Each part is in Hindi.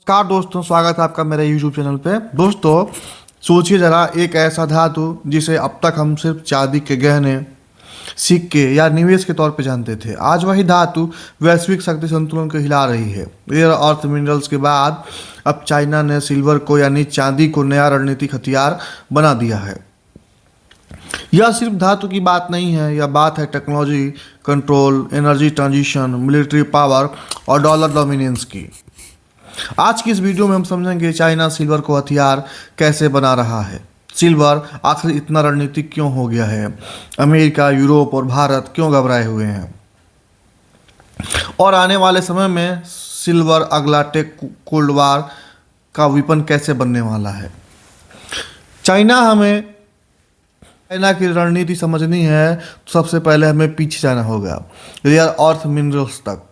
नमस्कार दोस्तों, स्वागत है आपका मेरे YouTube चैनल पे। दोस्तों, सोचिए ज़रा, एक ऐसा धातु जिसे अब तक हम सिर्फ चांदी के गहने, सिक्के या निवेश के तौर पे जानते थे, आज वही धातु वैश्विक शक्ति संतुलन को हिला रही है। रेयर अर्थ मिनरल्स के बाद अब चाइना ने सिल्वर को यानी चांदी को नया रणनीतिक हथियार बना दिया है। यह सिर्फ धातु की बात नहीं है, यह बात है technology, control, energy transition, military power और डॉलर डोमिनेंस की। आज की इस वीडियो में हम समझेंगे चाइना सिल्वर को हथियार कैसे बना रहा है, सिल्वर आखिर इतना रणनीतिक क्यों हो गया है, अमेरिका, यूरोप और भारत क्यों घबराए हुए हैं, और आने वाले समय में सिल्वर अगला टेक कोल्ड वार का विपन कैसे बनने वाला है। चाइना की रणनीति समझनी है तो सबसे पहले हमें पीछे जाना होगा, रेयर अर्थ मिनरल्स तक।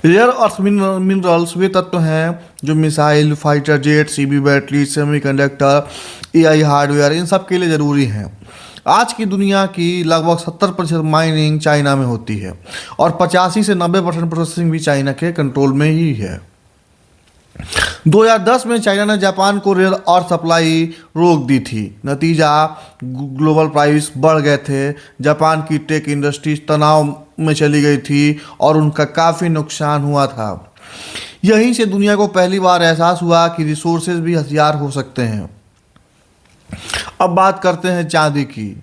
रेयर अर्थ मिनरल्स वे तत्व हैं जो missile, fighter jet, CB battery, semiconductor, AI hardware, इन सब के लिए ज़रूरी हैं। आज की दुनिया की लगभग 70% माइनिंग चाइना में होती है और 85 से 90% प्रोसेसिंग भी चाइना के कंट्रोल में ही है। 2010 में चाइना ने जापान को रेयर अर्थ सप्लाई रोक दी थी। नतीजा, ग्लोबल प्राइस बढ़ गए थे, जापान की टेक इंडस्ट्री तनाव में चली गई थी और उनका काफ़ी नुकसान हुआ था। यहीं से दुनिया को पहली बार एहसास हुआ कि रिसोर्सेज भी हथियार हो सकते हैं। अब बात करते हैं चांदी की।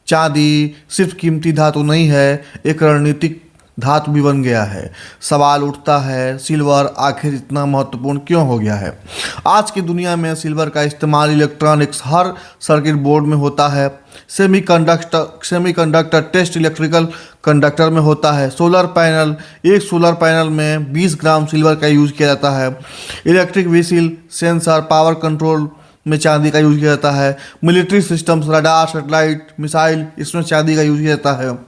चांदी सिर्फ कीमती धातु नहीं है, एक रणनीतिक धातु भी बन गया है। सवाल उठता है, सिल्वर आखिर इतना महत्वपूर्ण क्यों हो गया है। आज की दुनिया में सिल्वर का इस्तेमाल इलेक्ट्रॉनिक्स हर सर्किट बोर्ड में होता है, सेमीकंडक्टर टेस्ट इलेक्ट्रिकल कंडक्टर में होता है, एक सोलर पैनल में 20 ग्राम सिल्वर का यूज़ किया जाता है, electric vehicle, sensor, power control में चांदी का यूज़ किया जाता है, military systems, radar, satellite, missile, इसमें चांदी का यूज़ किया जाता है।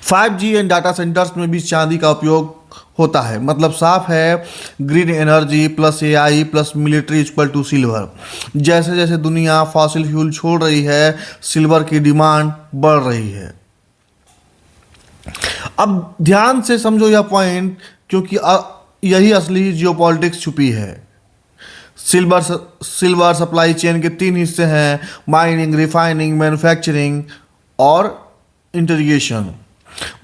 5G एंड डाटा सेंटर्स में भी चांदी का उपयोग होता है। मतलब साफ है, green energy plus AI plus military equal to silver. जैसे जैसे दुनिया फॉसिल फ्यूल छोड़ रही है, सिल्वर की डिमांड बढ़ रही है। अब ध्यान से समझो यह पॉइंट, क्योंकि यही असली जियोपॉलिटिक्स छुपी है। सिल्वर सप्लाई चेन के 3 हिस्से हैं: माइनिंग, रिफाइनिंग, मैन्युफैक्चरिंग और इंटीग्रेशन।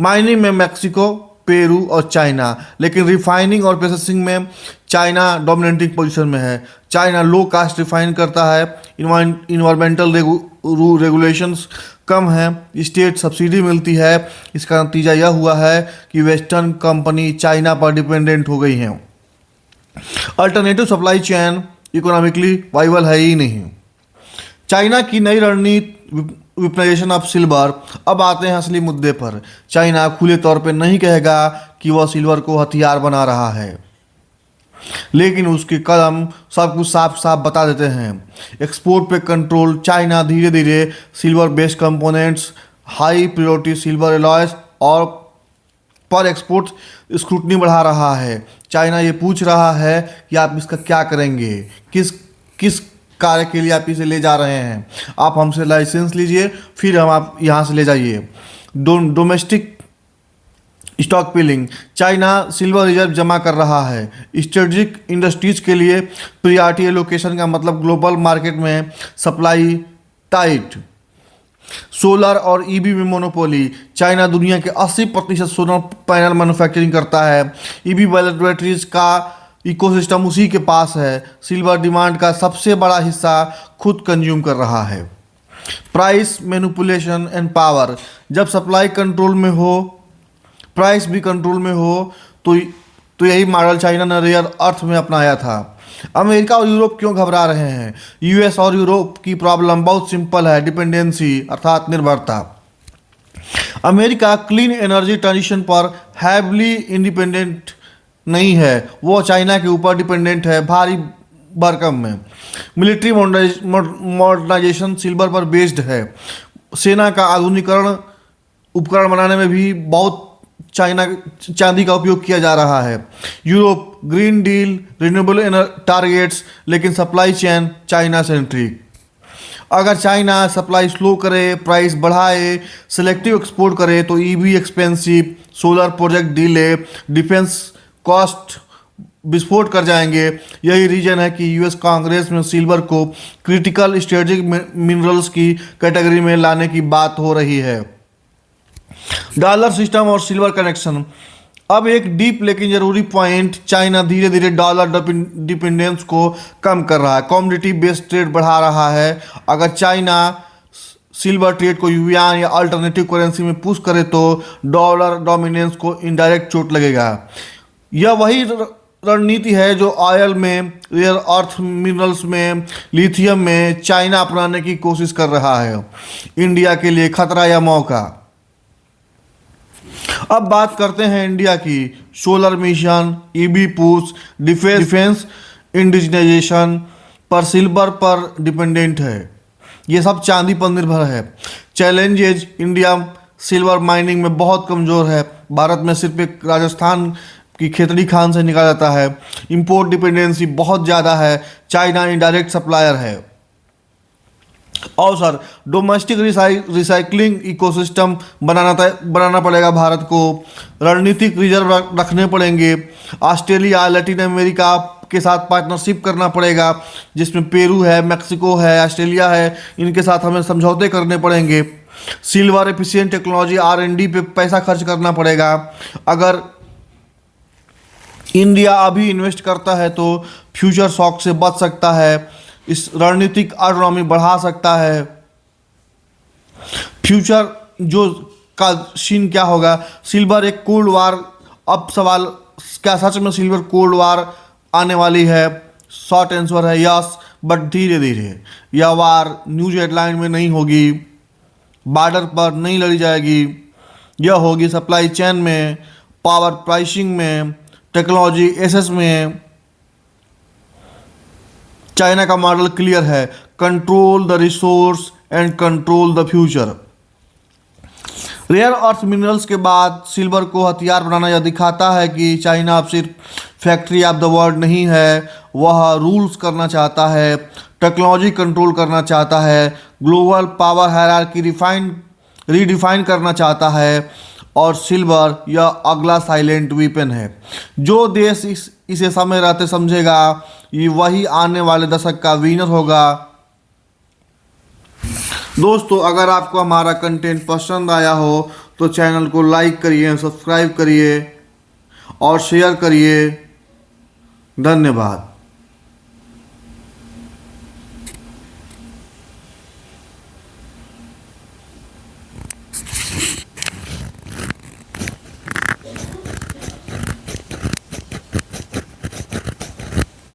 माइनिंग में मैक्सिको, पेरू और चाइना, लेकिन रिफाइनिंग और प्रोसेसिंग में चाइना डोमिनेटिंग पोजीशन में है। चाइना लो कास्ट रिफाइन करता है, इन्वायरमेंटल रेगुलेशंस कम है, स्टेट सब्सिडी मिलती है। इसका नतीजा यह हुआ है कि वेस्टर्न कंपनी चाइना पर डिपेंडेंट हो गई हैं। Alternative supply chain economically viable है ही नहीं। चाइना की नई रणनीति वेपनाइजेशन ऑफ सिल्वर। अब आते हैं असली मुद्दे पर। चाइना खुले तौर पे नहीं कहेगा कि वह सिल्वर को हथियार बना रहा है, लेकिन उसके कदम सब कुछ साफ साफ बता देते हैं। एक्सपोर्ट पे कंट्रोल। चाइना धीरे धीरे silver based components, high priority silver alloys और पर एक्सपोर्ट स्क्रूटनी बढ़ा रहा है। चाइना ये पूछ रहा है कि आप इसका क्या करेंगे, किस कार्य के लिए आप इसे ले जा रहे हैं। आप हमसे लाइसेंस लीजिए, फिर हम आप यहाँ से ले जाइए। Domestic stockpiling. China silver reserve जमा कर रहा है। स्ट्रेटेजिक इंडस्ट्रीज के लिए प्रियॉरिटी एलोकेशन का मतलब ग्लोबल मार्केट में सप्लाई टाइट। सोलर और ईवी में मोनोपोली। चाइना दुनिया के 80% सोलर पैनल मैन्युफैक्चरिंग करता है। ईवी बैटरीज का इकोसिस्टम उसी के पास है। सिल्वर डिमांड का सबसे बड़ा हिस्सा खुद कंज्यूम कर रहा है। Price manipulation and power. जब सप्लाई कंट्रोल में हो, प्राइस भी कंट्रोल में हो, तो यही मॉडल चाइना ने रेयर अर्थ में अपनाया था। अमेरिका और यूरोप क्यों घबरा रहे हैं। यूएस और यूरोप की प्रॉब्लम बहुत सिंपल है, डिपेंडेंसी अर्थात निर्भरता। अमेरिका क्लीन एनर्जी ट्रांजिशन पर हैवली इंडिपेंडेंट नहीं है, वो चाइना के ऊपर डिपेंडेंट है भारी भरकम में। मिलिट्री मॉडर्नाइजेशन सिल्वर पर बेस्ड है। सेना का आधुनिकीकरण उपकरण बनाने में भी बहुत चांदी का उपयोग किया जा रहा है। Europe green deal, renewable targets, लेकिन सप्लाई चेन चाइना सेंट्रिक। अगर चाइना सप्लाई स्लो करे, प्राइस बढ़ाए, सेलेक्टिव एक्सपोर्ट करे तो EV expensive, solar project delay, defence cost विस्फोट कर जाएंगे। यही रीजन है कि यूएस कांग्रेस में सिल्वर को क्रिटिकल स्ट्रेटेजिक मिनरल्स की कैटेगरी में लाने की बात हो रही है। डॉलर सिस्टम और सिल्वर कनेक्शन। अब एक डीप लेकिन जरूरी पॉइंट, चाइना धीरे धीरे डॉलर डिपेंडेंस को कम कर रहा है, कॉमोडिटी बेस्ड ट्रेड बढ़ा रहा है। अगर चाइना सिल्वर ट्रेड को युआन या अल्टरनेटिव करेंसी में पुश करे तो डॉलर डोमिनेंस को इनडायरेक्ट चोट लगेगा। यह वही रणनीति है जो ऑयल में, रेयर अर्थ मिनरल्स में, लिथियम में चाइना अपनाने की कोशिश कर रहा है। इंडिया के लिए खतरा या मौका। अब बात करते हैं इंडिया की। Solar mission, EB push, defence indigenisation पर सिल्वर पर डिपेंडेंट है। ये सब चांदी पर निर्भर है। चैलेंजेज, इंडिया सिल्वर माइनिंग में बहुत कमज़ोर है। भारत में सिर्फ एक राजस्थान की खेतड़ी खान से निकाला जाता है। इंपोर्ट डिपेंडेंसी बहुत ज़्यादा है। चाइना इनडायरेक्ट सप्लायर है। और सर, डोमेस्टिक रिसाइकलिंग इकोसिस्टम बनाना पड़ेगा भारत को। रणनीतिक रिजर्व रखने पड़ेंगे। ऑस्ट्रेलिया, लैटिन अमेरिका के साथ पार्टनरशिप करना पड़ेगा, जिसमें पेरू है, मैक्सिको है, ऑस्ट्रेलिया है। इनके साथ हमें समझौते करने पड़ेंगे। सिल्वर एफिशिएंट टेक्नोलॉजी R&D पे पैसा खर्च करना पड़ेगा। अगर इंडिया अभी इन्वेस्ट करता है तो फ्यूचर शॉक से बच सकता है। इस रणनीतिक ऑटोनॉमी बढ़ा सकता है। फ्यूचर जो का सीन क्या होगा, सिल्वर एक कोल्ड वार। अब सवाल, क्या सच में सिल्वर कोल्ड वार आने वाली है? शॉर्ट आंसर है यस, बट धीरे धीरे। यह वार न्यूज हेडलाइन में नहीं होगी, बॉर्डर पर नहीं लड़ी जाएगी। यह होगी सप्लाई चेन में, पावर प्राइसिंग में, टेक्नोलॉजी एसेस में। चाइना का मॉडल क्लियर है, control the resource and control the future. Rare earth minerals के बाद सिल्वर को हथियार बनाना यह दिखाता है कि चाइना अब सिर्फ फैक्ट्री ऑफ द वर्ल्ड नहीं है, वह रूल्स करना चाहता है, टेक्नोलॉजी कंट्रोल करना चाहता है, ग्लोबल पावर हायरार्की रीडिफाइन करना चाहता है। और सिल्वर यह अगला साइलेंट वीपन है। जो देश इसे समय रहते समझेगा, ये वही आने वाले दशक का विनर होगा। दोस्तों, अगर आपको हमारा कंटेंट पसंद आया हो तो चैनल को लाइक करिए, सब्सक्राइब करिए और शेयर करिए। धन्यवाद।